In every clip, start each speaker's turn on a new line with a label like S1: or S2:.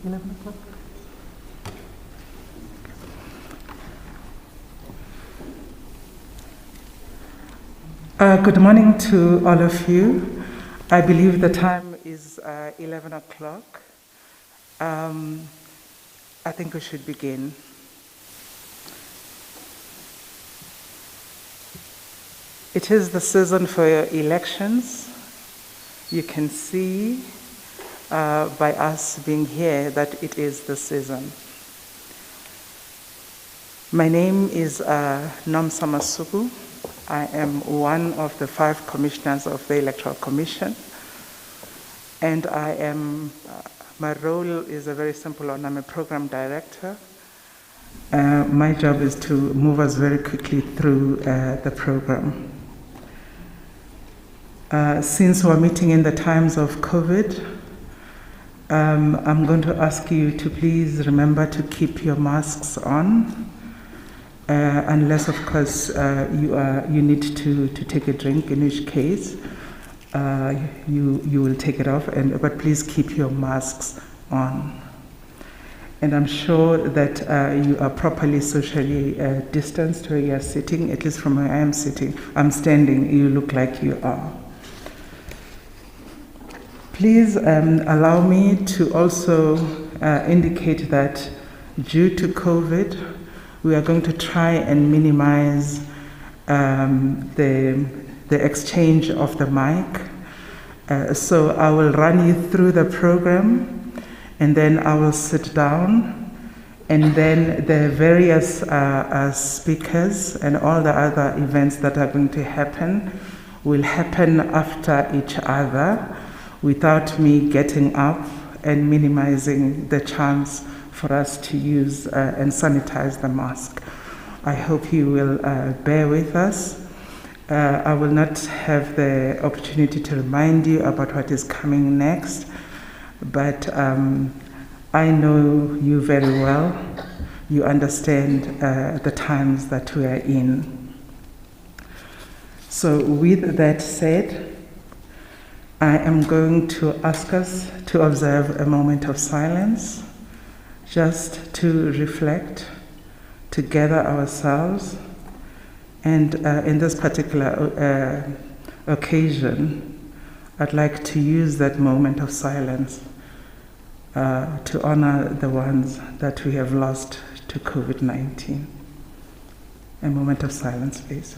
S1: 11 o'clock? Good morning to all of you. I believe the time is 11 o'clock. I think we should begin. It is the season for elections. You can see by us being here that it is the season. My name is Nomsa Masuku. I am one of the 5 commissioners of the Electoral Commission, and my role is a very simple one. I'm a program director. My job is to move us very quickly through the program. Since we're meeting in the times of COVID, I'm going to ask you to please remember to keep your masks on. Unless, of course, you need to take a drink, in which case you will take it off. But please keep your masks on. And I'm sure that you are properly socially distanced where you are sitting. At least from where I am sitting, I'm standing. You look like you are. Please allow me to also indicate that due to COVID, we are going to try and minimize the exchange of the mic. So I will run you through the program, and then I will sit down, and then the various speakers and all the other events that are going to happen will happen after each other without me getting up and minimizing the chance for us to use and sanitize the mask. I hope you will bear with us. I will not have the opportunity to remind you about what is coming next, but I know you very well. You understand the times that we are in. So with that said, I am going to ask us to observe a moment of silence, just to reflect, to gather ourselves, and in this particular occasion, I'd like to use that moment of silence to honor the ones that we have lost to COVID-19. A moment of silence, please.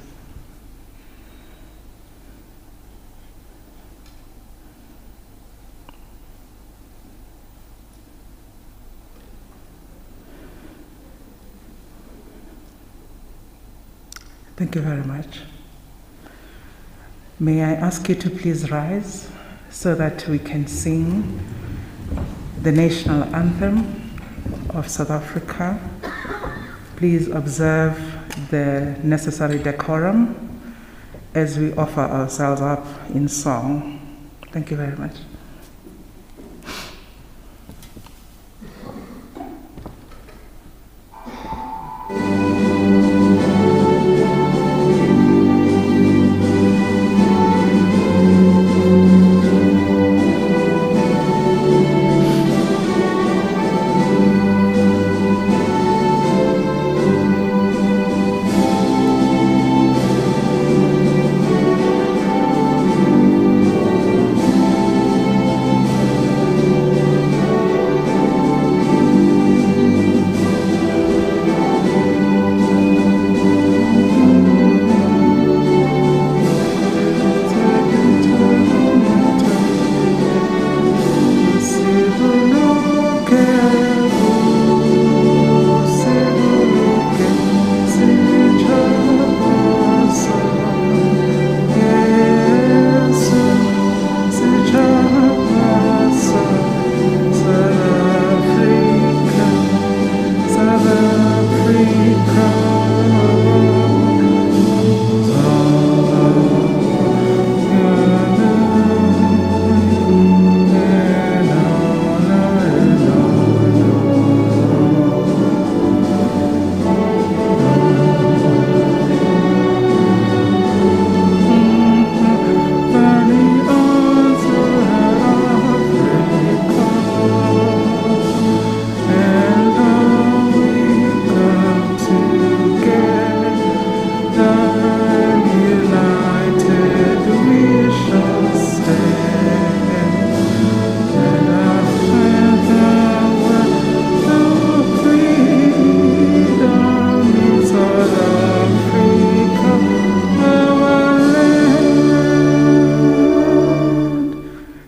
S1: Thank you very much. May I ask you to please rise so that we can sing the national anthem of South Africa. Please observe the necessary decorum as we offer ourselves up in song. Thank you very much.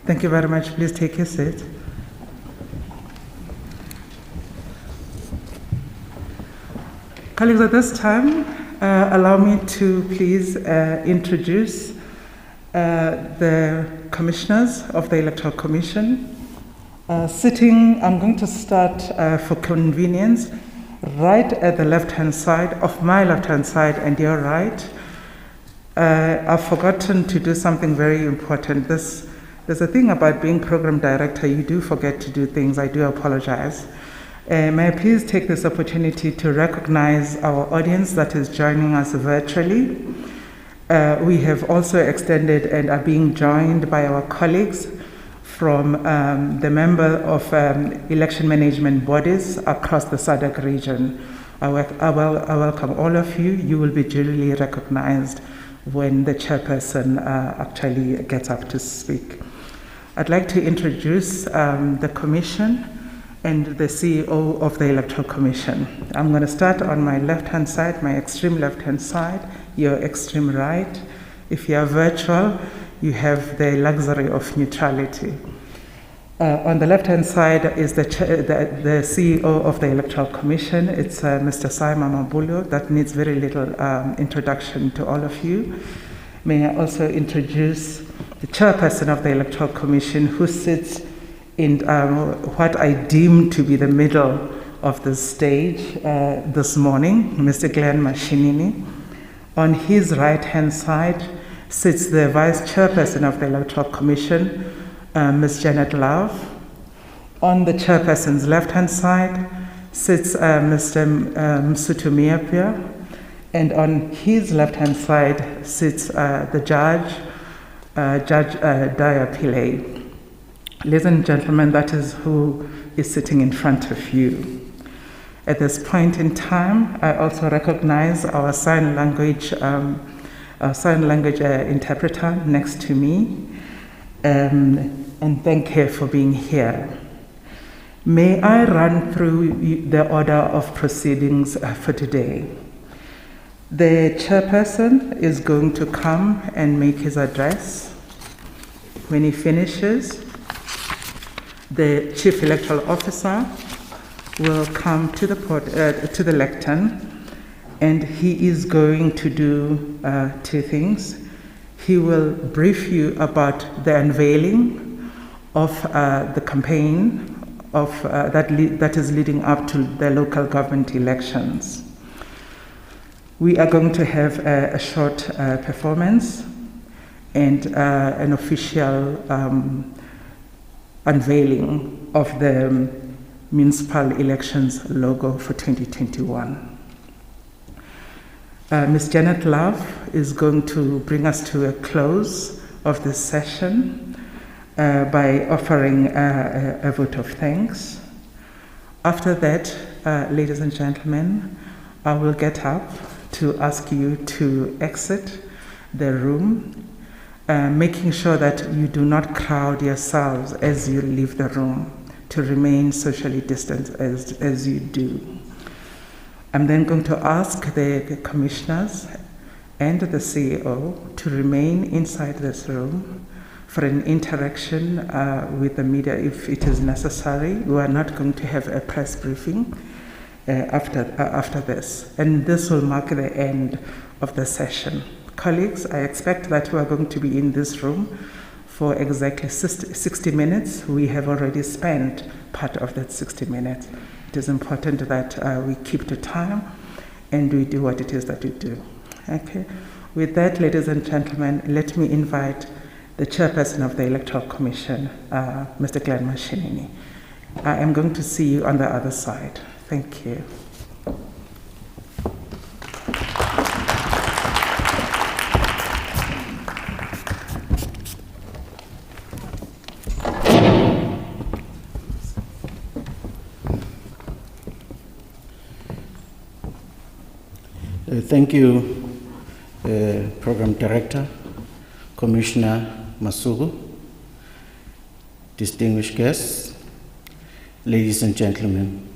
S1: Thank you very much. Please take your seat. Colleagues, at this time, allow me to please introduce the commissioners of the Electoral Commission. I'm going to start for convenience right at the left-hand side, of my left-hand side and your right. I've forgotten to do something very important. There's a thing about being program director, you do forget to do things. I do apologize. May I please take this opportunity to recognize our audience that is joining us virtually. We have also extended and are being joined by our colleagues from the member of election management bodies across the SADC region. I welcome all of you. You will be duly recognized when the chairperson actually gets up to speak. I'd like to introduce the Commission and the CEO of the Electoral Commission. I'm going to start on my left-hand side, my extreme left-hand side, your extreme right. If you are virtual, you have the luxury of neutrality. On the left-hand side is the CEO of the Electoral Commission. It's Mr. Simon Mabulo. That needs very little introduction to all of you. May I also introduce the Chairperson of the Electoral Commission, who sits in what I deem to be the middle of the stage this morning, Mr. Glenn Mashinini. On his right-hand side sits the Vice Chairperson of the Electoral Commission, Ms. Janet Love. On the Chairperson's left-hand side sits Mr. Msutu Miapia, and on his left-hand side sits the Judge Daya Pillay. Ladies and gentlemen, that is who is sitting in front of you. At this point in time, I also recognize our sign language interpreter next to me, and thank her for being here. May I run through the order of proceedings for today? The chairperson is going to come and make his address. When he finishes, the Chief Electoral Officer will come to the lectern, and he is going to do two things. He will brief you about the unveiling of the campaign that is leading up to the local government elections. We are going to have a short performance and an official unveiling of the Municipal Elections logo for 2021. Ms. Janet Love is going to bring us to a close of this session by offering a vote of thanks. After that, ladies and gentlemen, I will get up to ask you to exit the room, making sure that you do not crowd yourselves as you leave the room, to remain socially distant as you do. I'm then going to ask the commissioners and the CEO to remain inside this room for an interaction with the media if it is necessary. We are not going to have a press briefing after this, and this will mark the end of the session. Colleagues, I expect that we are going to be in this room for exactly 60 minutes. We have already spent part of that 60 minutes. It is important that we keep to time and we do what it is that we do. Okay. With that, ladies and gentlemen, let me invite the Chairperson of the Electoral Commission, Mr. Glenn Mashinini. I am going to see you on the other side. Thank you.
S2: Thank you, Program Director, Commissioner Masugu, distinguished guests, ladies and gentlemen.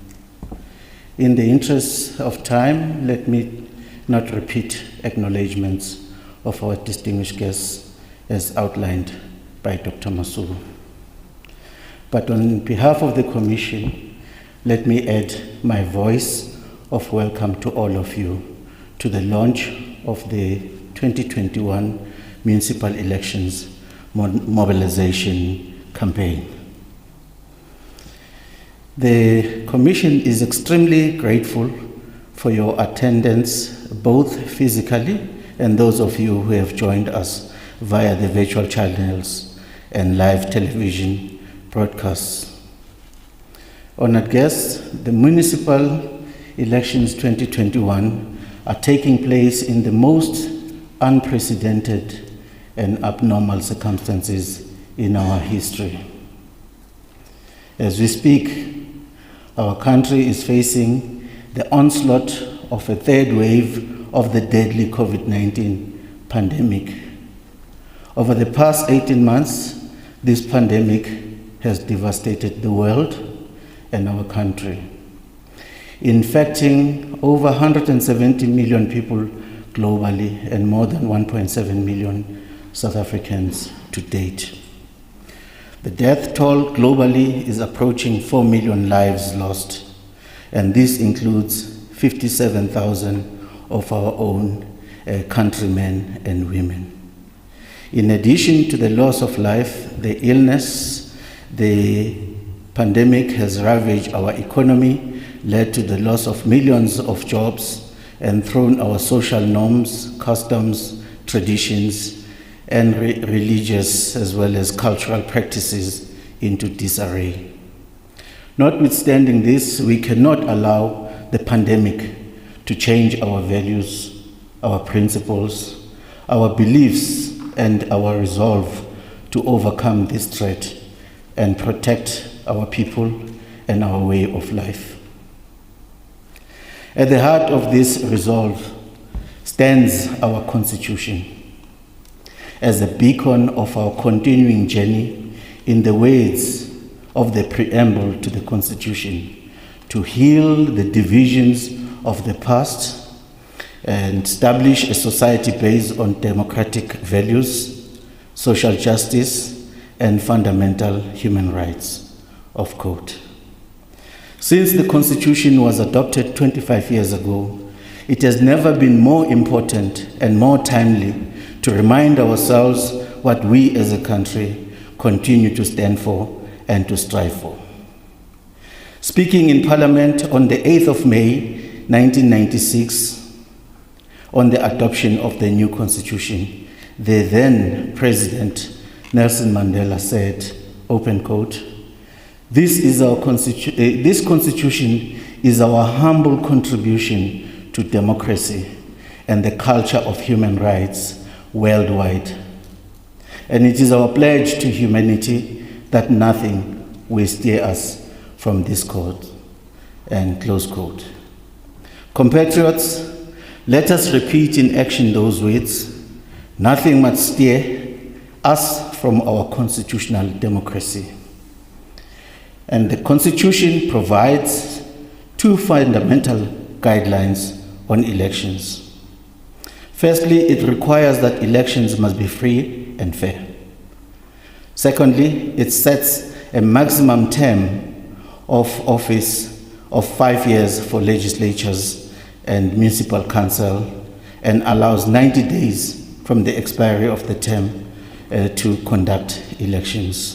S2: In the interest of time, let me not repeat acknowledgments of our distinguished guests as outlined by Dr. Masugu. But on behalf of the Commission, let me add my voice of welcome to all of you to the launch of the 2021 Municipal Elections Mobilization Campaign. The Commission is extremely grateful for your attendance, both physically and those of you who have joined us via the virtual channels and live television broadcasts. Honored guests, the Municipal Elections 2021 are taking place in the most unprecedented and abnormal circumstances in our history. As we speak, our country is facing the onslaught of a third wave of the deadly COVID-19 pandemic. Over the past 18 months, this pandemic has devastated the world and our country, infecting over 170 million people globally and more than 1.7 million South Africans to date. The death toll globally is approaching 4 million lives lost, and this includes 57,000 of our own countrymen and women. In addition to the loss of life, the illness, the pandemic has ravaged our economy, led to the loss of millions of jobs, and thrown our social norms, customs, traditions, and religious as well as cultural practices into disarray. Notwithstanding this, we cannot allow the pandemic to change our values, our principles, our beliefs, and our resolve to overcome this threat and protect our people and our way of life. At the heart of this resolve stands our Constitution as a beacon of our continuing journey, in the words of the preamble to the Constitution, to heal the divisions of the past and establish a society based on democratic values, social justice, and fundamental human rights, of quote. Since the Constitution was adopted 25 years ago, it has never been more important and more timely to remind ourselves what we as a country continue to stand for and to strive for. Speaking in Parliament on the 8th of May, 1996, on the adoption of the new Constitution, the then President Nelson Mandela said, open quote, this Constitution is our humble contribution to democracy and the culture of human rights worldwide. And it is our pledge to humanity that nothing will steer us from this cause, and close quote. Compatriots, let us repeat in action those words. Nothing must steer us from our constitutional democracy. And the Constitution provides two fundamental guidelines on elections. Firstly, it requires that elections must be free and fair. Secondly, it sets a maximum term of office of 5 years for legislatures and municipal council, and allows 90 days from the expiry of the term to conduct elections.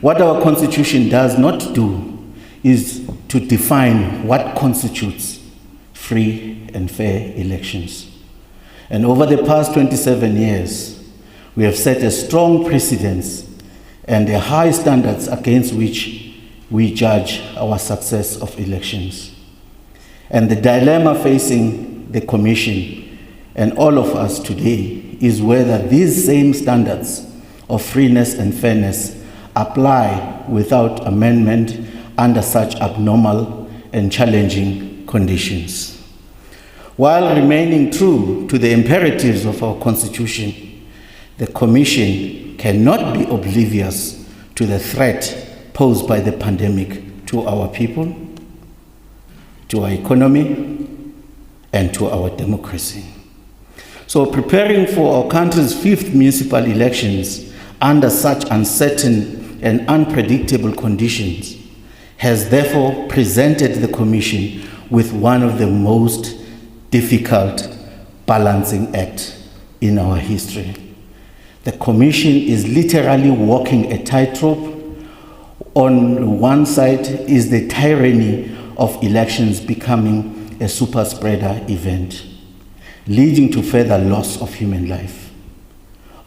S2: What our Constitution does not do is to define what constitutes free and fair elections. And over the past 27 years, we have set a strong precedence and a high standards against which we judge our success of elections. And the dilemma facing the Commission and all of us today is whether these same standards of freeness and fairness apply without amendment under such abnormal and challenging conditions. While remaining true to the imperatives of our Constitution, the Commission cannot be oblivious to the threat posed by the pandemic to our people, to our economy, and to our democracy. So preparing for our country's 5th municipal elections under such uncertain and unpredictable conditions has therefore presented the Commission with one of the most difficult balancing acts in our history. The Commission is literally walking a tightrope. On one side is the tyranny of elections becoming a super spreader event, leading to further loss of human life.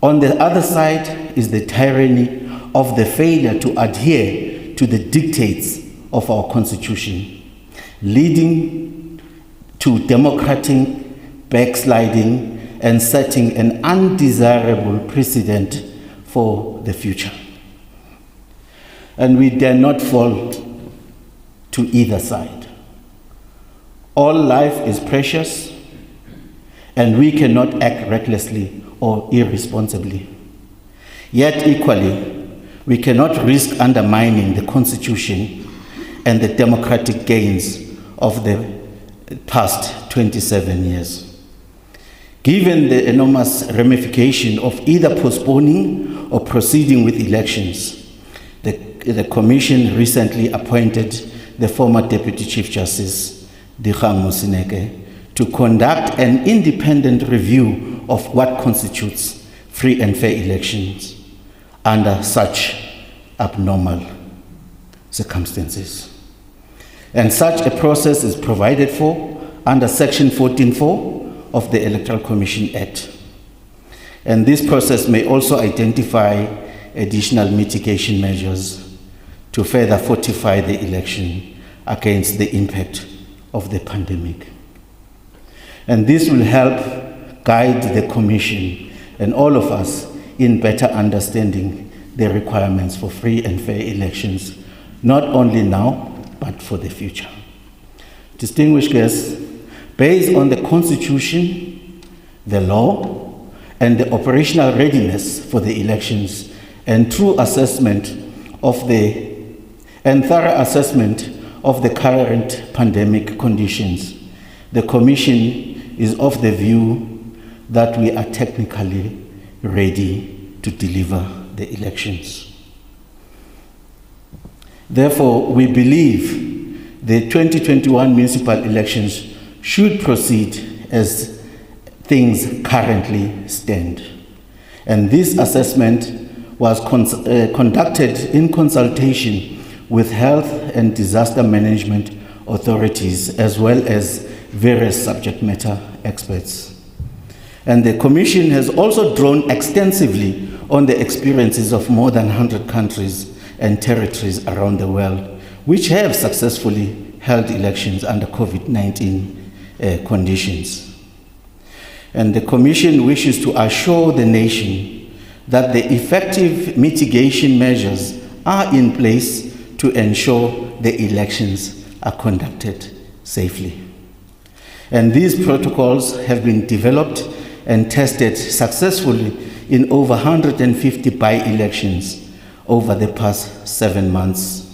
S2: On the other side is the tyranny of the failure to adhere to the dictates of our Constitution, leading to democratic backsliding and setting an undesirable precedent for the future. And we dare not fall to either side. All life is precious, and we cannot act recklessly or irresponsibly. Yet equally, we cannot risk undermining the Constitution and the democratic gains of the past 27 years. Given the enormous ramification of either postponing or proceeding with elections, the Commission recently appointed the former Deputy Chief Justice, Dikgang Moseneke, to conduct an independent review of what constitutes free and fair elections under such abnormal circumstances. And such a process is provided for under Section 14(4) of the Electoral Commission Act. And this process may also identify additional mitigation measures to further fortify the election against the impact of the pandemic. And this will help guide the Commission and all of us in better understanding the requirements for free and fair elections, not only now, but for the future. Distinguished guests, based on the Constitution, the law, and the operational readiness for the elections, and thorough assessment of the current pandemic conditions, the Commission is of the view that we are technically ready to deliver the elections. Therefore, we believe the 2021 municipal elections should proceed as things currently stand. And this assessment was conducted in consultation with health and disaster management authorities as well as various subject matter experts. And the Commission has also drawn extensively on the experiences of more than 100 countries and territories around the world, which have successfully held elections under COVID-19 conditions. And the Commission wishes to assure the nation that the effective mitigation measures are in place to ensure the elections are conducted safely. And these protocols have been developed and tested successfully in over 150 by-elections over the past 7 months.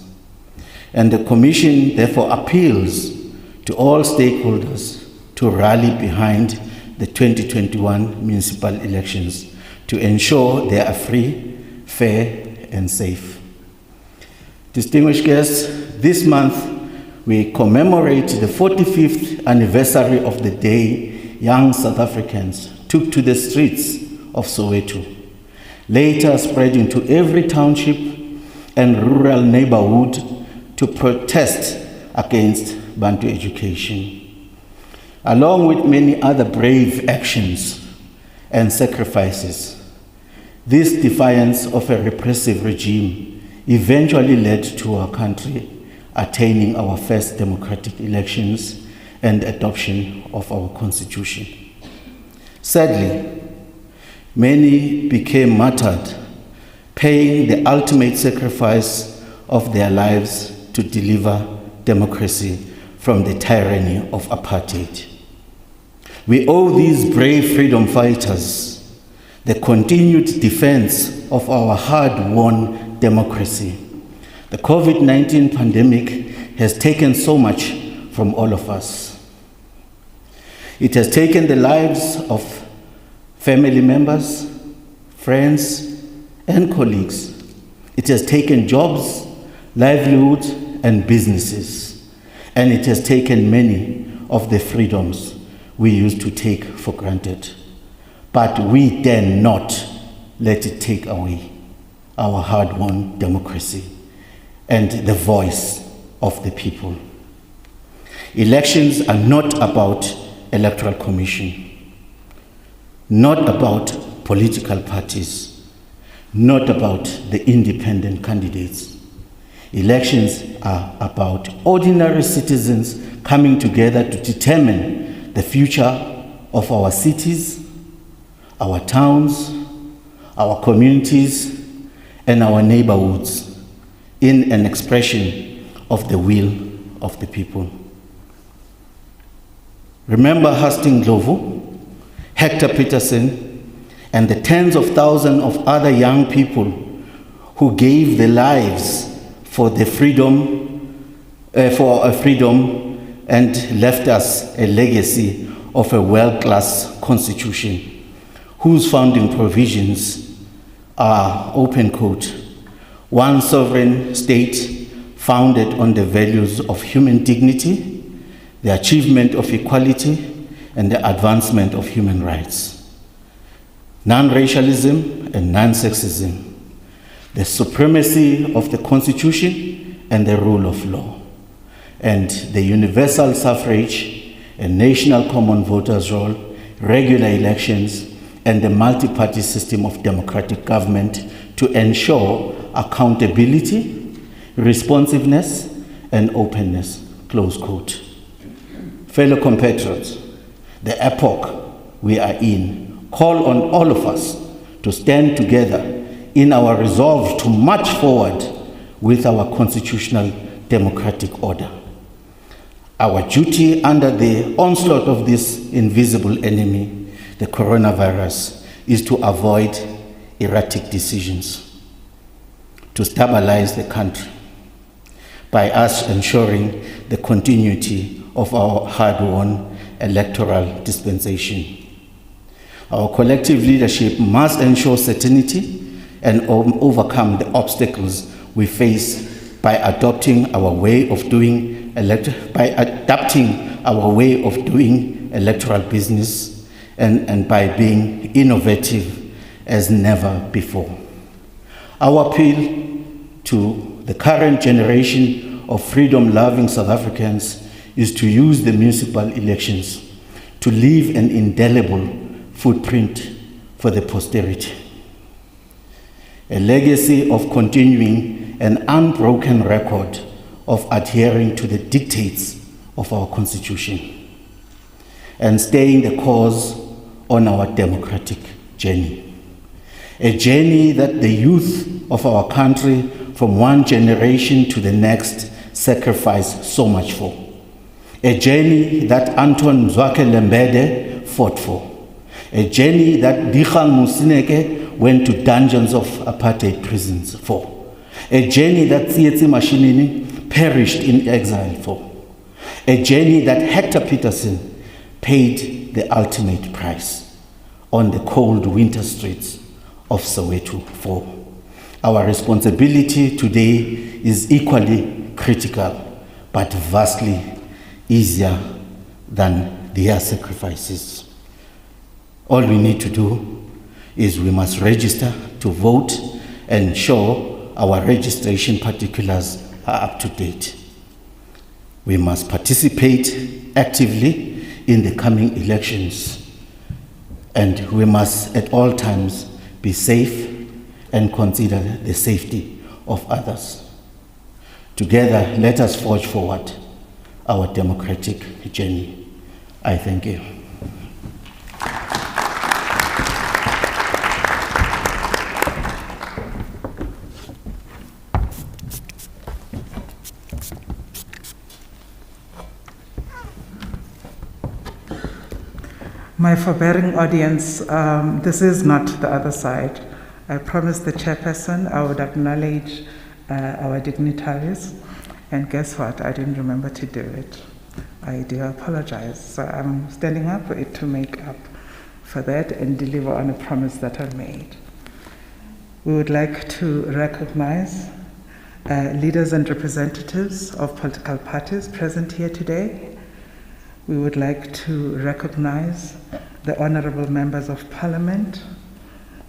S2: And the Commission therefore appeals to all stakeholders to rally behind the 2021 municipal elections to ensure they are free, fair, and safe. Distinguished guests, this month we commemorate the 45th anniversary of the day young South Africans took to the streets of Soweto, later spreading to every township and rural neighborhood to protest against Bantu education. Along with many other brave actions and sacrifices, this defiance of a repressive regime eventually led to our country attaining our first democratic elections and adoption of our Constitution. Sadly, many became martyred, paying the ultimate sacrifice of their lives to deliver democracy from the tyranny of apartheid. We owe these brave freedom fighters the continued defense of our hard-won democracy. The COVID-19 pandemic has taken so much from all of us. It has taken the lives of family members, friends, and colleagues. It has taken jobs, livelihoods, and businesses, and it has taken many of the freedoms we used to take for granted. But we dare not let it take away our hard-won democracy and the voice of the people. Elections are not about Electoral Commission, not about political parties, not about the independent candidates. Elections are about ordinary citizens coming together to determine the future of our cities, our towns, our communities, and our neighborhoods in an expression of the will of the people. Remember Hastings Ndlovu, Hector Peterson, and the tens of thousands of other young people who gave their lives for the freedom, and left us a legacy of a world-class constitution whose founding provisions are, open quote, one sovereign state founded on the values of human dignity, the achievement of equality, and the advancement of human rights, non-racialism and non-sexism, the supremacy of the Constitution and the rule of law, and the universal suffrage, a national common voters' roll, regular elections, and the multi-party system of democratic government to ensure accountability, responsiveness, and openness, close quote. Fellow compatriots, the epoch we are in call on all of us to stand together in our resolve to march forward with our constitutional democratic order. Our duty under the onslaught of this invisible enemy, the coronavirus, is to avoid erratic decisions, to stabilize the country by us ensuring the continuity of our hard-won electoral dispensation. Our collective leadership must ensure certainty and overcome the obstacles we face by adapting our way of doing electoral business and by being innovative as never before. Our appeal to the current generation of freedom-loving South Africans is to use the municipal elections to leave an indelible footprint for the posterity. A legacy of continuing an unbroken record of adhering to the dictates of our Constitution and staying the course on our democratic journey. A journey that the youth of our country from one generation to the next sacrificed so much for. A journey that Anton Mzwake Lembede fought for. A journey that Dikgang Moseneke went to dungeons of apartheid prisons for. A journey that Tsietsi Mashinini perished in exile for. A journey that Hector Peterson paid the ultimate price on the cold winter streets of Soweto for. Our responsibility today is equally critical, but vastly easier than their sacrifices. All we need to do is we must register to vote and ensure our registration particulars are up to date. We must participate actively in the coming elections, and we must at all times be safe and consider the safety of others. Together, let us forge forward our democratic journey. I thank you.
S1: My forbearing audience, this is not the other side. I promised the chairperson I would acknowledge our dignitaries, and guess what? I didn't remember to do it. I do apologize. So I'm standing up to make up for that and deliver on a promise that I made. We would like to recognize leaders and representatives of political parties present here today. We would like to recognize the honorable members of parliament.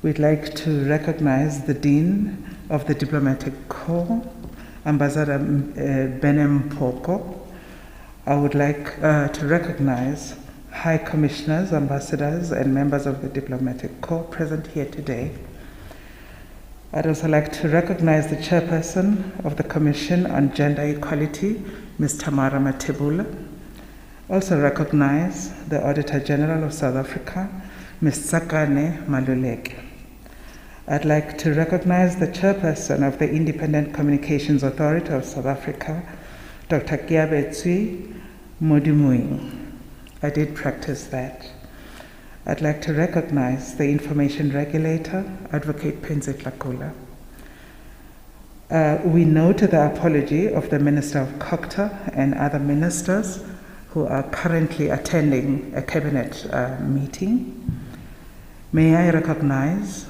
S1: We'd like to recognize the Dean of the Diplomatic Corps, Ambassador Benem Poko. I would like to recognize High Commissioners, Ambassadors, and members of the Diplomatic Corps present here today. I'd also like to recognize the Chairperson of the Commission on Gender Equality, Ms. Tamara Matebula. Also recognize the Auditor General of South Africa, Ms. Sakane Maluleke. I'd like to recognize the Chairperson of the Independent Communications Authority of South Africa, Dr. Kiabetsui Modimoing. I did practice that. I'd like to recognize the Information Regulator, Advocate Penzi Tlakula. We note the apology of the Minister of COCTA and other ministers who are currently attending a cabinet meeting. May I recognize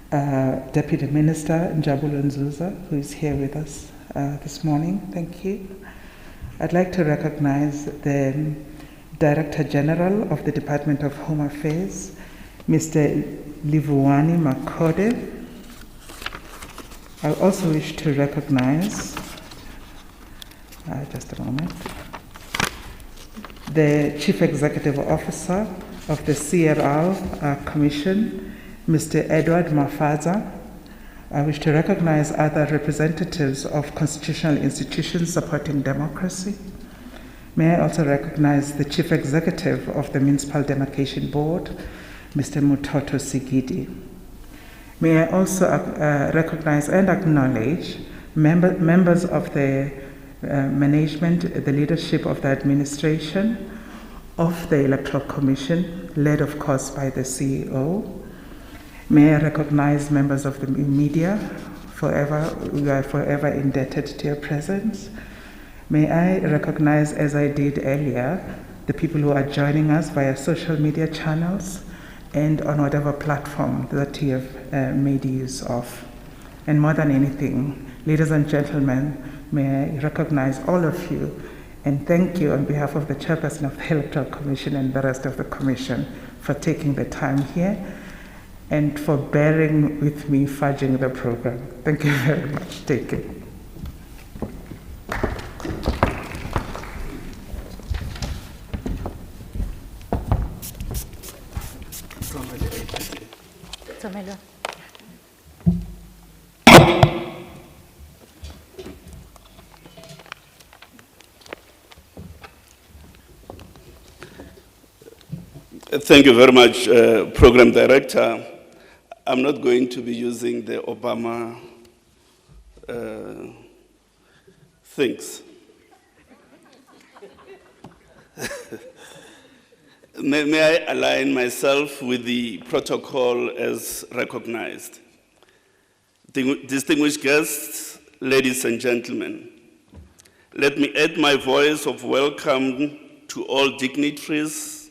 S1: Deputy Minister Njabulo Nzuza, who is here with us this morning. Thank you. I'd like to recognize the Director General of the Department of Home Affairs, Mr. Livuani Makode. I also wish to recognize, just a moment, the Chief Executive Officer of the CRL Commission, Mr. Edward Mafaza. I wish to recognize other representatives of constitutional institutions supporting democracy. May I also recognize the Chief Executive of the Municipal Demarcation Board, Mr. Mutoto Sigidi. May I also recognize and acknowledge members of the management, the leadership of the administration of the Electoral Commission, led of course by the CEO. May I recognize members of the media, we are forever indebted to your presence. May I recognize, as I did earlier, the people who are joining us via social media channels and on whatever platform that you have made use of. And more than anything, ladies and gentlemen, may I recognize all of you and thank you on behalf of the Chairperson of the Electoral Commission and the rest of the Commission for taking the time here and for bearing with me fudging the program. Thank you very much. Take care.
S3: Thank you very much, Program Director. I'm not going to be using the Obama things. May I align myself with the protocol as recognized. Distinguished guests, ladies and gentlemen, let me add my voice of welcome to all dignitaries,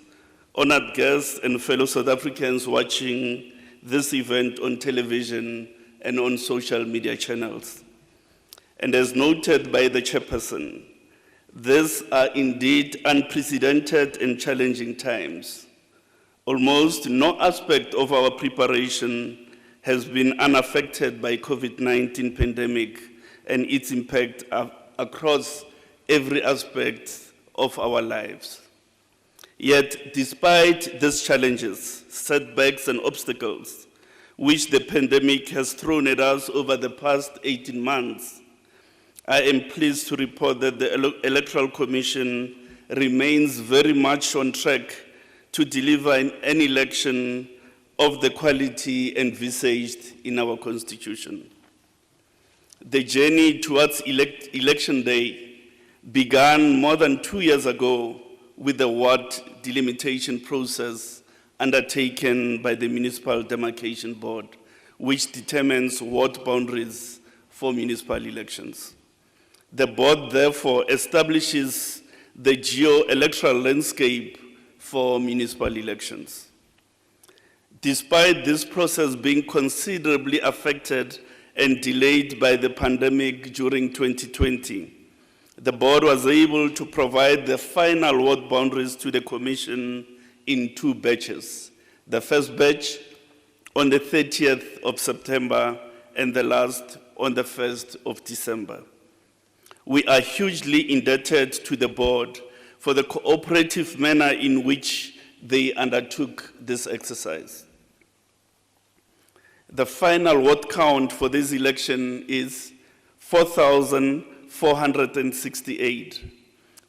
S3: honored guests, and fellow South Africans watching this event on television and on social media channels. And as noted by the Chairperson, these are indeed unprecedented and challenging times. Almost no aspect of our preparation has been unaffected by COVID-19 pandemic and its impact across every aspect of our lives. Yet, despite these challenges, setbacks, and obstacles, which the pandemic has thrown at us over the past 18 months, I am pleased to report that the Electoral Commission remains very much on track to deliver an election of the quality envisaged in our Constitution. The journey towards Election Day began more than 2 years ago with the ward delimitation process undertaken by the Municipal Demarcation Board, which determines ward boundaries for municipal elections. The board therefore establishes the geo-electoral landscape for municipal elections. Despite this process being considerably affected and delayed by the pandemic during 2020, the board was able to provide the final ward boundaries to the Commission in 2 batches. The first batch on the 30th of September and the last on the 1st of December. We are hugely indebted to the board for the cooperative manner in which they undertook this exercise. The final ward count for this election is 4,468,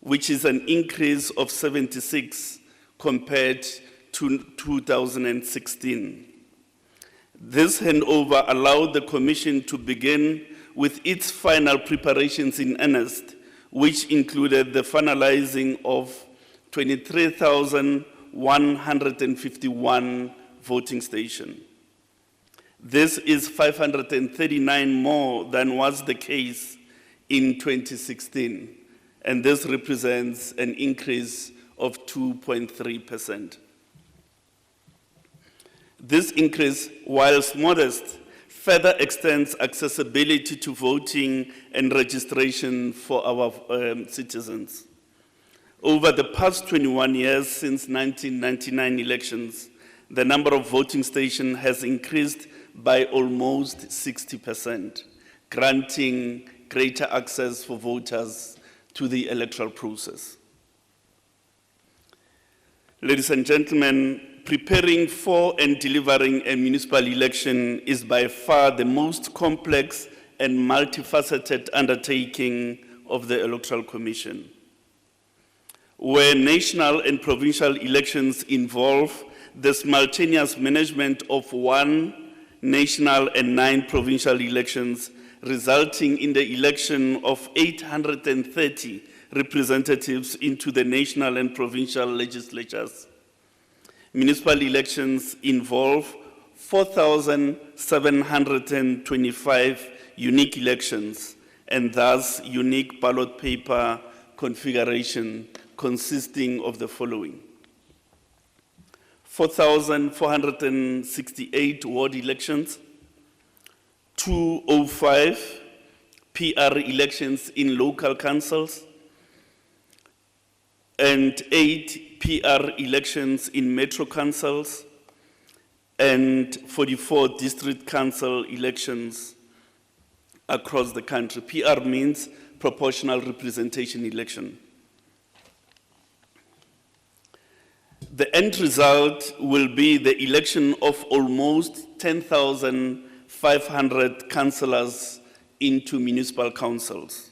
S3: which is an increase of 76 compared to 2016. This handover allowed the Commission to begin with its final preparations in earnest, which included the finalizing of 23,151 voting stations. This is 539 more than was the case in 2016, and this represents an increase of 2.3%. This increase, whilst modest, further extends accessibility to voting and registration for our citizens. Over the past 21 years since 1999 elections, the number of voting stations has increased by almost 60%, granting greater access for voters to the electoral process. Ladies and gentlemen, preparing for and delivering a municipal election is by far the most complex and multifaceted undertaking of the Electoral Commission. Where national and provincial elections involve the simultaneous management of 1 national and 9 provincial elections, resulting in the election of 830 representatives into the national and provincial legislatures. Municipal elections involve 4,725 unique elections, and thus unique ballot paper configuration consisting of the following: 4,468 ward elections, 205 PR elections in local councils, and 8 PR elections in metro councils, and 44 district council elections across the country. PR means proportional representation election. The end result will be the election of almost 10,500 councillors into municipal councils.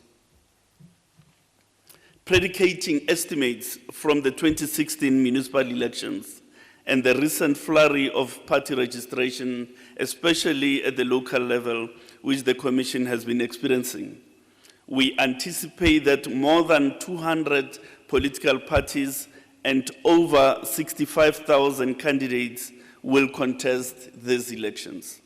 S3: Predicating estimates from the 2016 municipal elections and the recent flurry of party registration, especially at the local level, which the Commission has been experiencing, we anticipate that more than 200 political parties and over 65,000 candidates will contest these elections.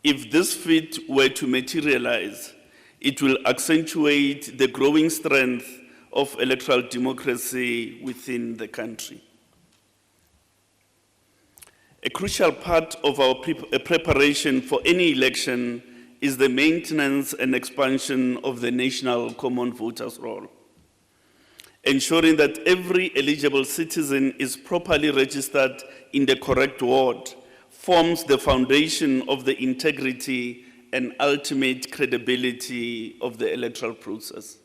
S3: If this feat were to materialize, it will accentuate the growing strength of electoral democracy within the country. A crucial part of our preparation for any election is the maintenance and expansion of the national common voters roll. Ensuring that every eligible citizen is properly registered in the correct ward forms the foundation of the integrity and ultimate credibility of the electoral process.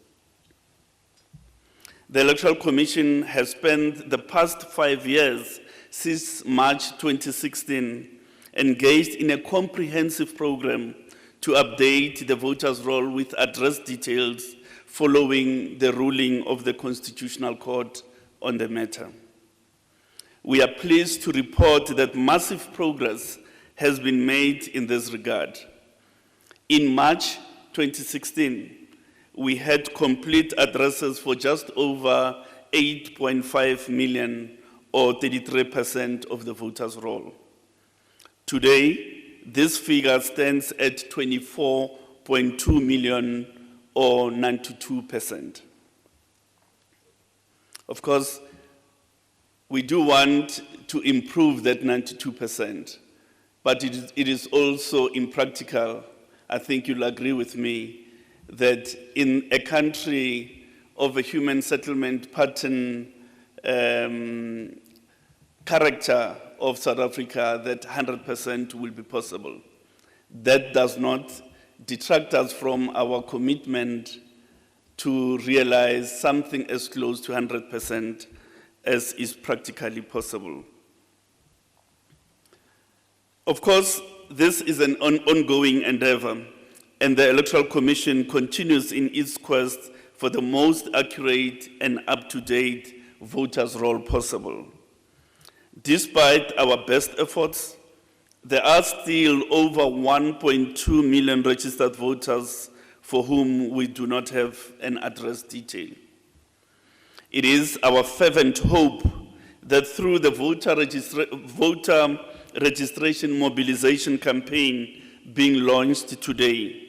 S3: The Electoral Commission has spent the past 5 years since March 2016 engaged in a comprehensive program to update the voters' roll with address details following the ruling of the Constitutional Court on the matter. We are pleased to report that massive progress has been made in this regard. In March 2016, we had complete addresses for just over 8.5 million, or 33% of the voters' roll. Today, this figure stands at 24.2 million, or 92%. Of course, We do want to improve that 92%, but it is also impractical. I think you'll agree with me that in a country of a human settlement pattern character of South Africa, that 100% will be possible. That does not detract us from our commitment to realize something as close to 100% as is practically possible. Of course, this is an ongoing endeavor, and the Electoral Commission continues in its quest for the most accurate and up-to-date voters' roll possible. Despite our best efforts, there are still over 1.2 million registered voters for whom we do not have an address detail. It is our fervent hope that through the voter registration mobilization campaign being launched today,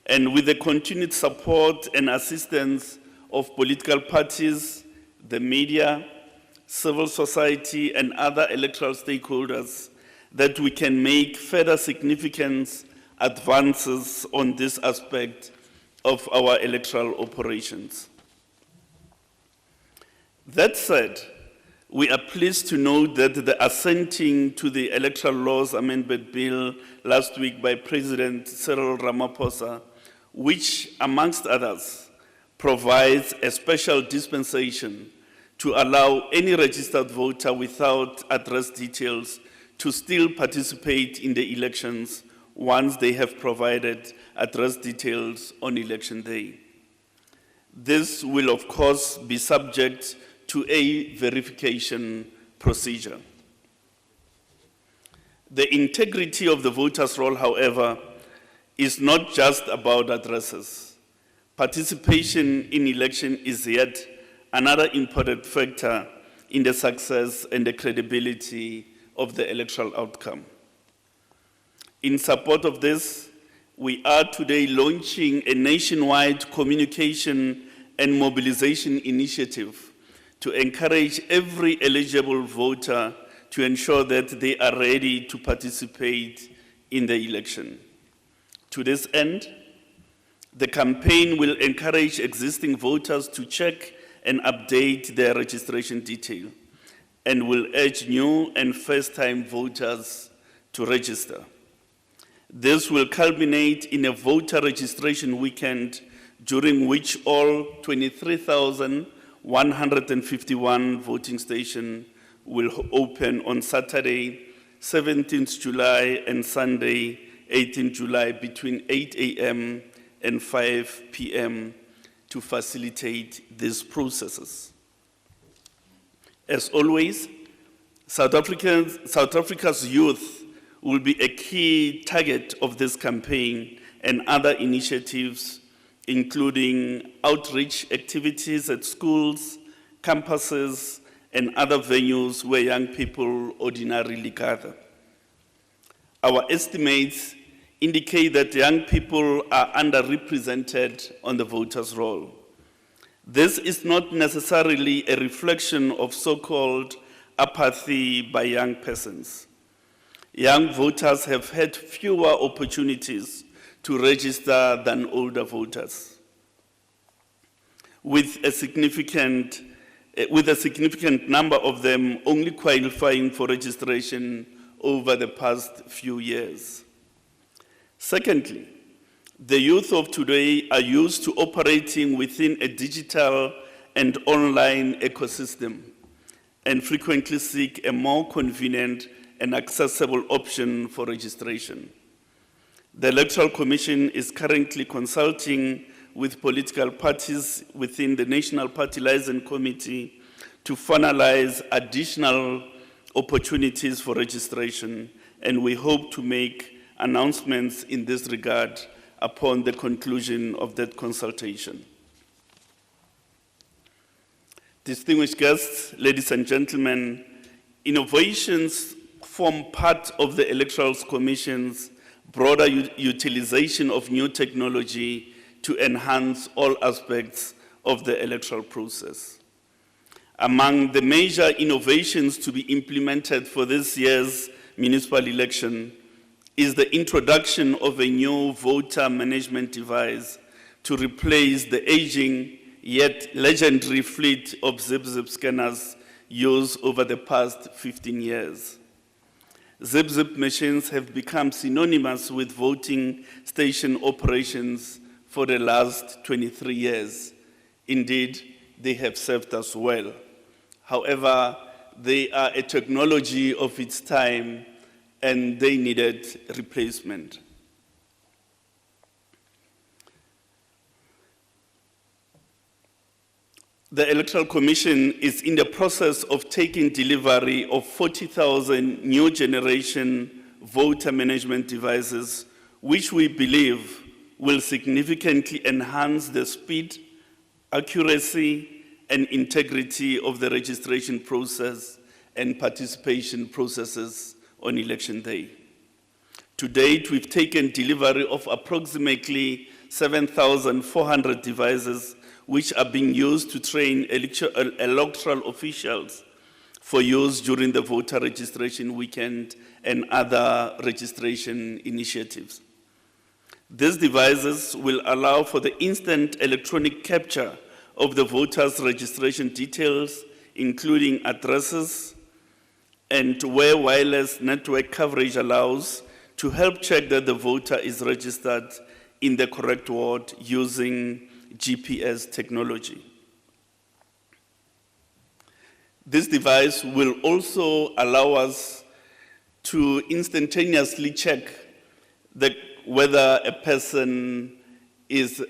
S3: and with the continued support and assistance of political parties, the media, civil society, and other electoral stakeholders, that we can make further significant advances on this aspect of our electoral operations. That said, we are pleased to note that the assenting to the Electoral Laws Amendment Bill last week by President Cyril Ramaphosa, which, amongst others, provides a special dispensation to allow any registered voter without address details to still participate in the elections once they have provided address details on election day. This will, of course, be subject to a verification procedure. The integrity of the voters' roll, however, is not just about addresses. Participation in election is yet another important factor in the success and the credibility of the electoral outcome. In support of this, we are today launching a nationwide communication and mobilization initiative to encourage every eligible voter to ensure that they are ready to participate in the election. To this end, the campaign will encourage existing voters to check and update their registration detail, and will urge new and first-time voters to register. This will culminate in a voter registration weekend during which all 23,151 voting stations will open on Saturday, 17th July, and Sunday, 18th July, between 8 a.m. and 5 p.m. to facilitate these processes. As always, South Africa's youth will be a key target of this campaign and other initiatives, including outreach activities at schools, campuses, and other venues where young people ordinarily gather. Our estimates indicate that young people are underrepresented on the voters' roll. This is not necessarily a reflection of so-called apathy by young persons. Young voters have had fewer opportunities to register than older voters, with a significant number of them only qualifying for registration over the past few years. Secondly, the youth of today are used to operating within a digital and online ecosystem and frequently seek a more convenient and accessible option for registration. The Electoral Commission is currently consulting with political parties within the National Party Liaison Committee to finalize additional opportunities for registration, and we hope to make announcements in this regard upon the conclusion of that consultation. Distinguished guests, ladies and gentlemen, innovations form part of the Electoral Commission's broader utilization of new technology to enhance all aspects of the electoral process. Among the major innovations to be implemented for this year's municipal election is the introduction of a new voter management device to replace the aging yet legendary fleet of zip-zip scanners used over the past 15 years. Zip-zip machines have become synonymous with voting station operations for the last 23 years. Indeed, they have served us well. However, they are a technology of its time and they needed replacement. The Electoral Commission is in the process of taking delivery of 40,000 new generation voter management devices, which we believe will significantly enhance the speed, accuracy, and integrity of the registration process and participation processes on election day. To date, we've taken delivery of approximately 7,400 devices which are being used to train electoral officials for use during the voter registration weekend and other registration initiatives. These devices will allow for the instant electronic capture of the voters' registration details, including addresses, and where wireless network coverage allows, to help check that the voter is registered in the correct ward using GPS technology. This device will also allow us to instantaneously check whether a person is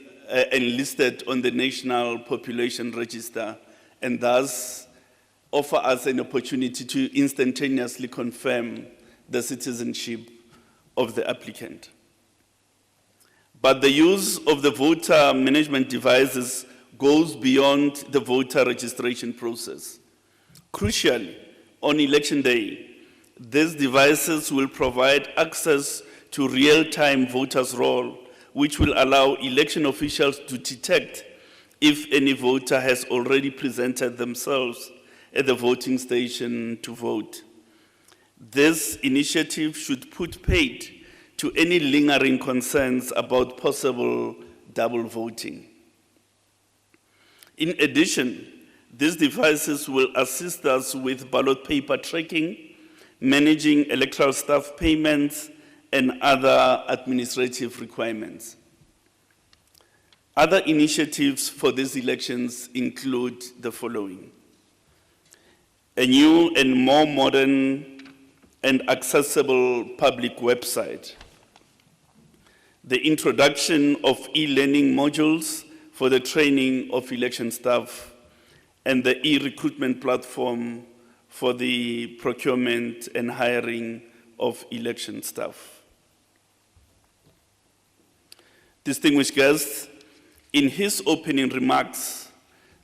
S3: enlisted on the National Population Register, and thus offer us an opportunity to instantaneously confirm the citizenship of the applicant. But the use of the voter management devices goes beyond the voter registration process. Crucially, on election day, these devices will provide access to real-time voters' roll, which will allow election officials to detect if any voter has already presented themselves at the voting station to vote. This initiative should put paid to any lingering concerns about possible double voting. In addition, these devices will assist us with ballot paper tracking, managing electoral staff payments, and other administrative requirements. Other initiatives for these elections include the following: a new and more modern and accessible public website, the introduction of e-learning modules for the training of election staff, and the e-recruitment platform for the procurement and hiring of election staff. Distinguished guests, in his opening remarks,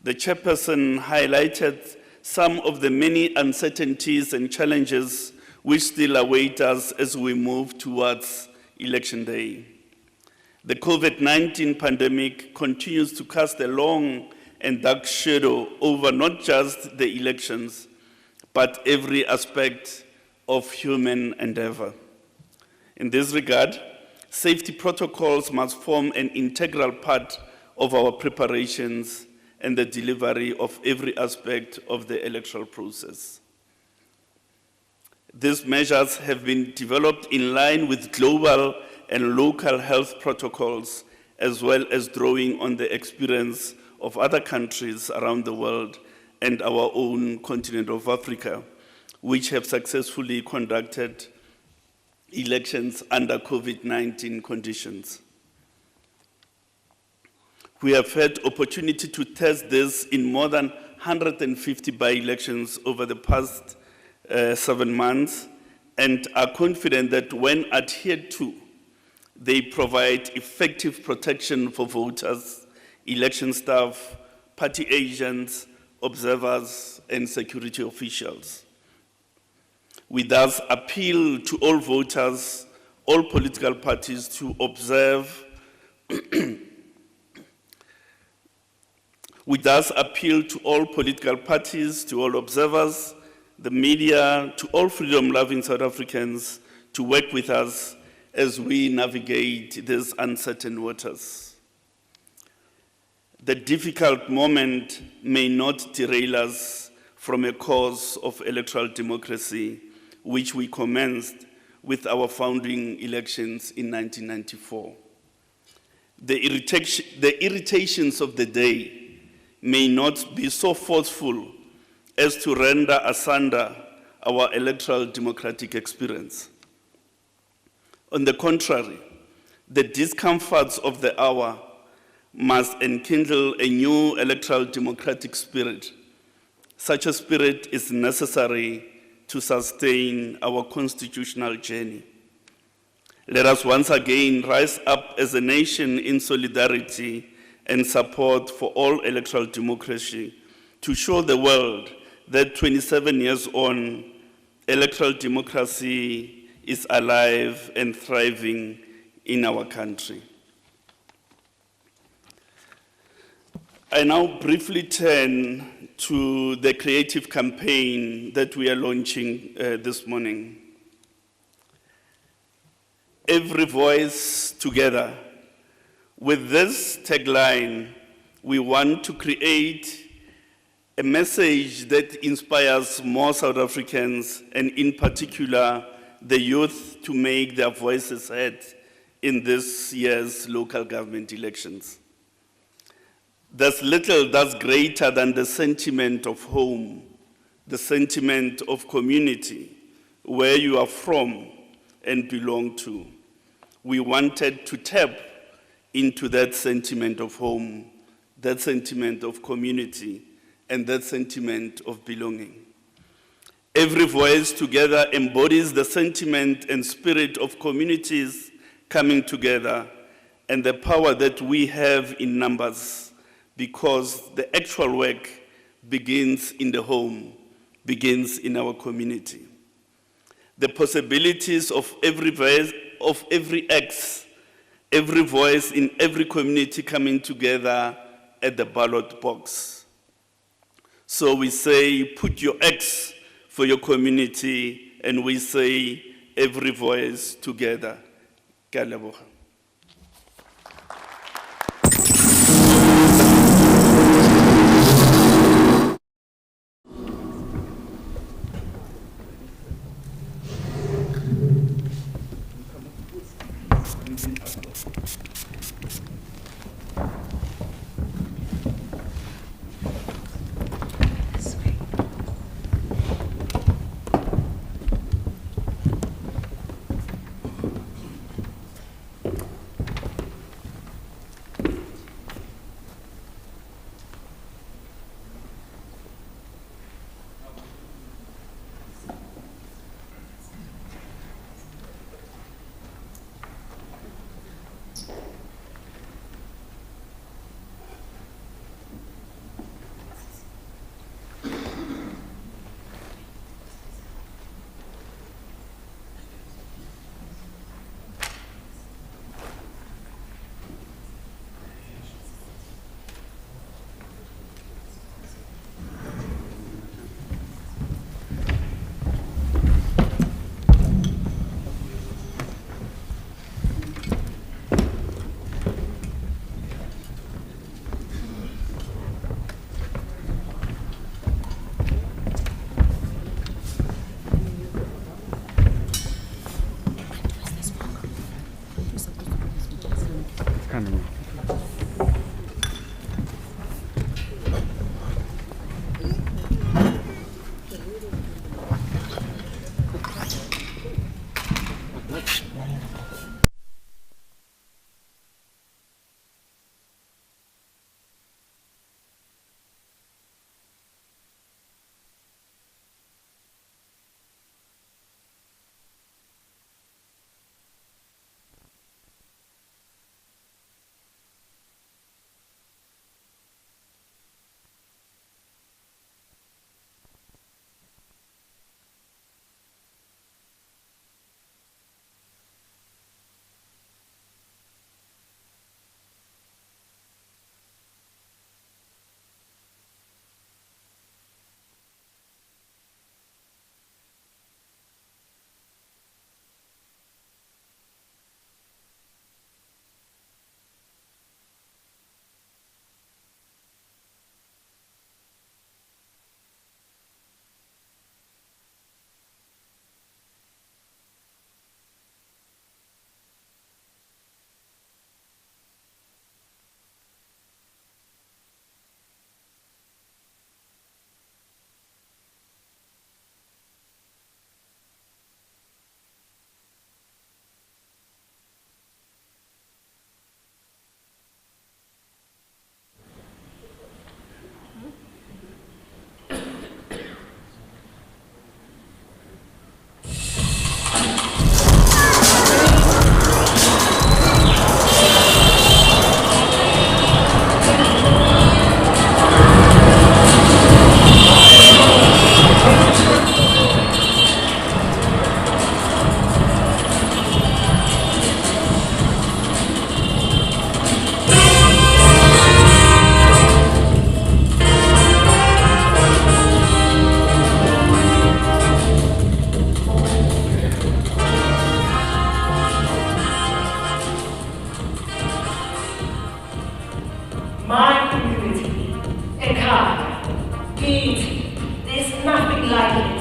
S3: the Chairperson highlighted some of the many uncertainties and challenges which still await us as we move towards election day. The COVID-19 pandemic continues to cast a long and dark shadow over not just the elections, but every aspect of human endeavor. In this regard, safety protocols must form an integral part of our preparations and the delivery of every aspect of the electoral process. These measures have been developed in line with global and local health protocols, as well as drawing on the experience of other countries around the world and our own continent of Africa, which have successfully conducted elections under COVID-19 conditions. We have had opportunity to test this in more than 150 by-elections over the past 7 months, and are confident that when adhered to, they provide effective protection for voters, election staff, party agents, observers, and security officials. We thus appeal to all voters, all political parties to observe We thus appeal to all political parties, to all observers, the media, to all freedom-loving South Africans to work with us as we navigate these uncertain waters. The difficult moment may not derail us from a course of electoral democracy, which we commenced with our founding elections in 1994. The irritations of the day may not be so forceful as to render asunder our electoral democratic experience. On the contrary, the discomforts of the hour must enkindle a new electoral democratic spirit. Such a spirit is necessary to sustain our constitutional journey. Let us once again rise up as a nation in solidarity and support for all electoral democracy to show the world that 27 years on, electoral democracy is alive and thriving in our country. I now briefly turn to the creative campaign that we are launching this morning. Every voice together. With this tagline, we want to create a message that inspires more South Africans, and in particular, the youth, to make their voices heard in this year's local government elections. There's little that's greater than the sentiment of home, the sentiment of community, where you are from and belong to. We wanted to tap into that sentiment of home, that sentiment of community, and that sentiment of belonging. Every voice together embodies the sentiment and spirit of communities coming together and the power that we have in numbers, because the actual work begins in the home, begins in our community. The possibilities of every voice, of every X, every voice in every community coming together at the ballot box. So we say, put your X for your community, and we say, every voice together. Ke a leboga.
S4: my community, Ekai, there's nothing like it.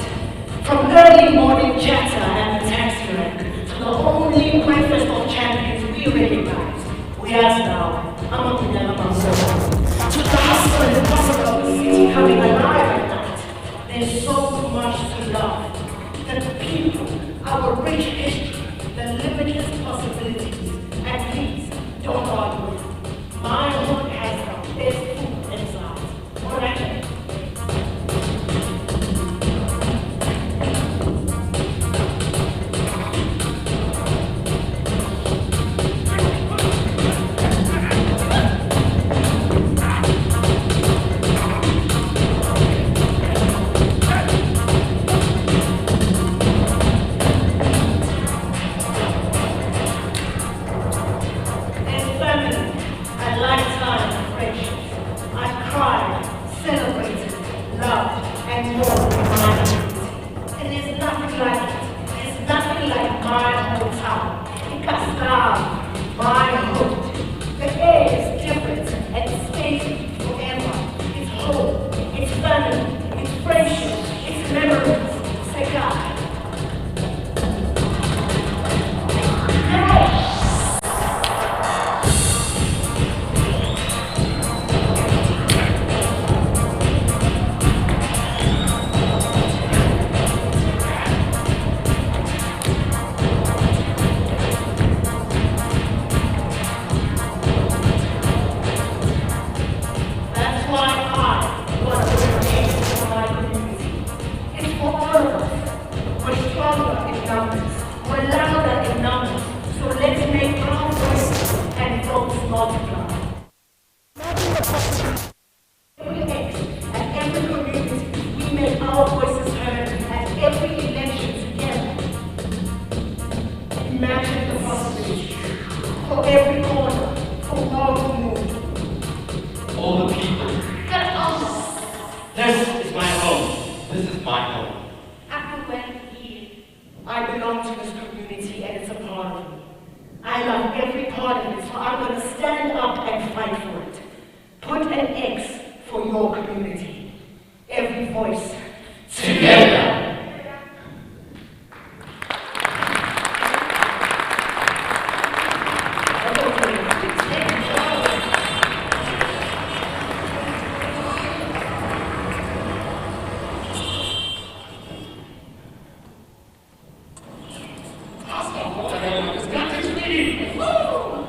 S4: From early morning chatter and the taxi rank, to the only breakfast of champions we recognize. We ask now, I'm a to the hustle and the bustle of the city coming alive at night. There's so much to love. That the people, our rich history, the limitless possibilities, and please, don't argue. My hood has the best food inside. What I can.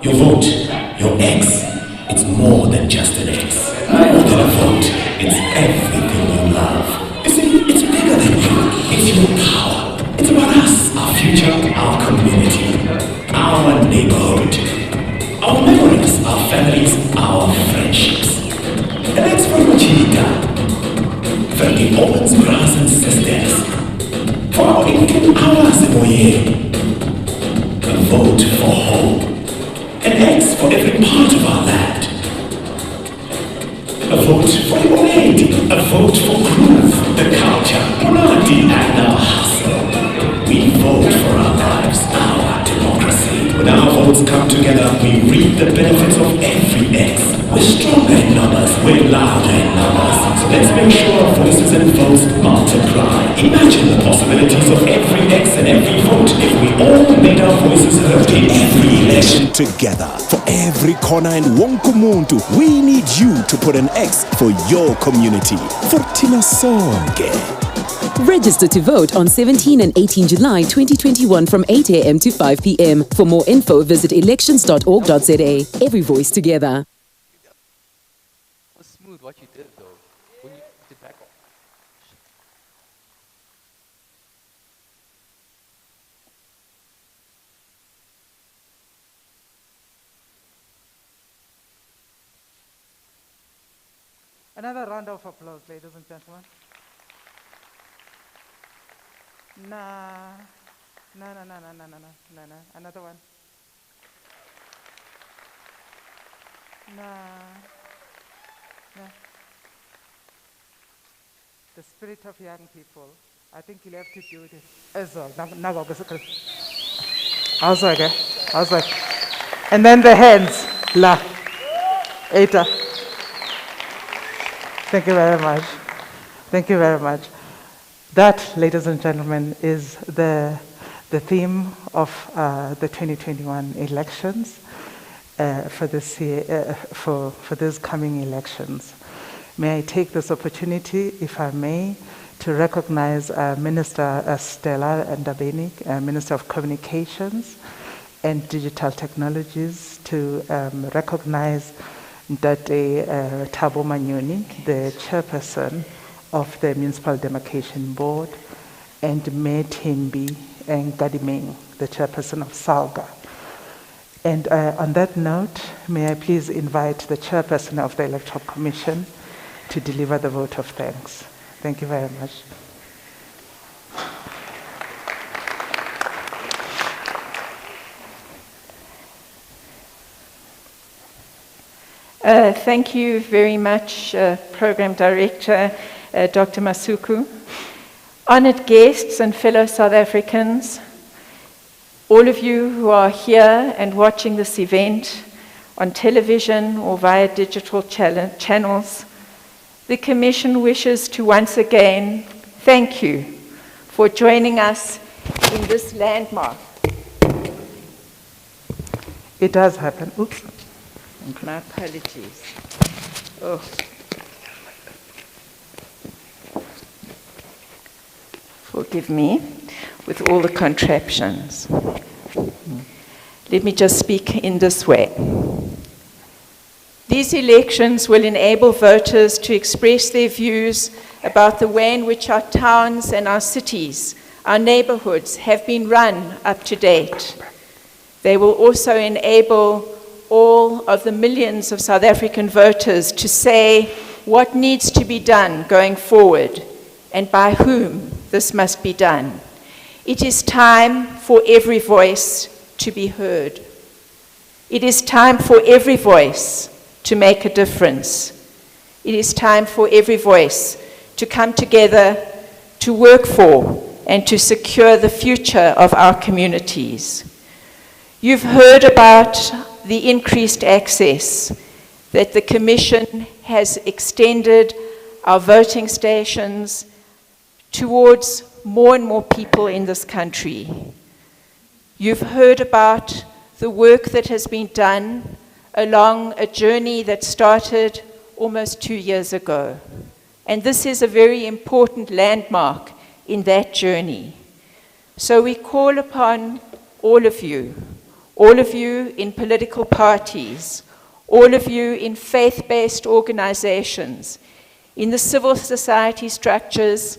S5: Your vote, your X, it's more than just an X. More than a vote, it's everything you love. You see, it's bigger than you. It's your power. It's about us, our future, our community, our neighborhood, our memories, our families, our friendships. And that's for Machita, for the Owens brothers and sisters, for our Incan hours in Moye. A vote for hope. An X for every part of our land. A vote for humanity. A vote for groove, the culture, morality, and our hustle. We vote for our lives, our democracy. When our votes come together, we reap the benefits of every X. We're stronger in numbers, we're louder in numbers. So let's make sure our voices and votes multiply. Imagine the possibilities of every X and every vote if we all made our voices heard in every election together. For every corner in Wonkumuntu, we need you to put an X for your community. Fortina Sonke.
S6: Register to vote on 17 and 18 July 2021 from 8 a.m. to 5 p.m. For more info, visit elections.org.za. Every voice together.
S7: Smooth what you did though. When you did back off.
S1: Another round of applause, ladies and gentlemen. Nah. Another one. Nah. The spirit of young people. I think you'll have to do this. And then the hands. La. Eta. Thank you very much. Thank you very much. That, ladies and gentlemen, is the theme of the 2021 elections for this year, for this coming elections. May I take this opportunity, if I may, to recognize Minister Stella Ndabeni, Minister of Communications and Digital Technologies, to recognize Ndate Thabo Manyoni, the Chairperson of the Municipal Demarcation Board, and Mayor Thembi Nkadimeng, the Chairperson of SALGA. And on that note, may I please invite the Chairperson of the Electoral Commission to deliver the vote of thanks. Thank you very much.
S8: Thank you very much, Program Director Dr. Masuku. Honored guests and fellow South Africans, all of you who are here and watching this event on television or via digital channels, the Commission wishes to once again thank you for joining us in this landmark.
S1: It does happen. Oops.
S8: My apologies. Oh. Forgive me with all the contraptions. Let me just speak in this way. These elections will enable voters to express their views about the way in which our towns and our cities, our neighborhoods have been run up to date. They will also enable all of the millions of South African voters to say what needs to be done going forward and by whom this must be done. It is time for every voice to be heard. It is time for every voice to make a difference. It is time for every voice to come together to work for and to secure the future of our communities. You've heard about the increased access that the Commission has extended our voting stations towards more and more people in this country. You've heard about the work that has been done along a journey that started almost 2 years ago. And this is a very important landmark in that journey. So we call upon all of you in political parties, all of you in faith-based organizations, in the civil society structures,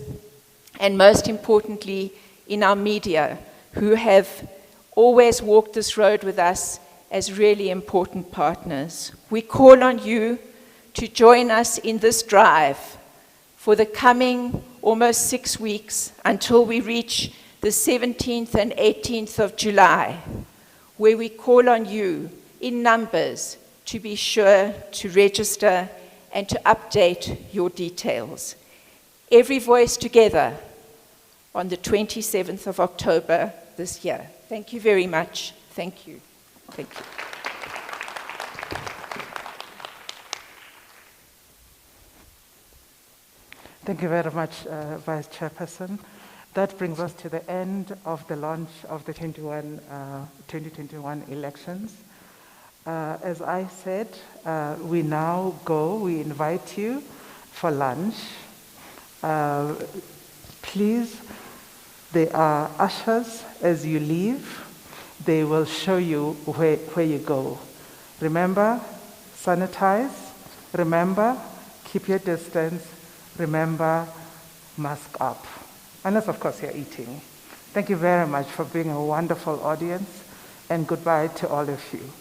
S8: and most importantly, in our media, who have always walked this road with us as really important partners. We call on you to join us in this drive for the coming almost 6 weeks until we reach the 17th and 18th of July, where we call on you in numbers to be sure to register and to update your details. Every voice together on the 27th of October this year. Thank you very much. Thank you. Thank you.
S1: Thank you very much, Vice Chairperson. That brings us to the end of the launch of the 2021 elections. As I said, we now go, we invite you for lunch. Please, there are ushers as you leave. They will show you where you go. Remember, sanitize. Remember, keep your distance. Remember, mask up. Unless, of course, you're eating. Thank you very much for being a wonderful audience, and goodbye to all of you.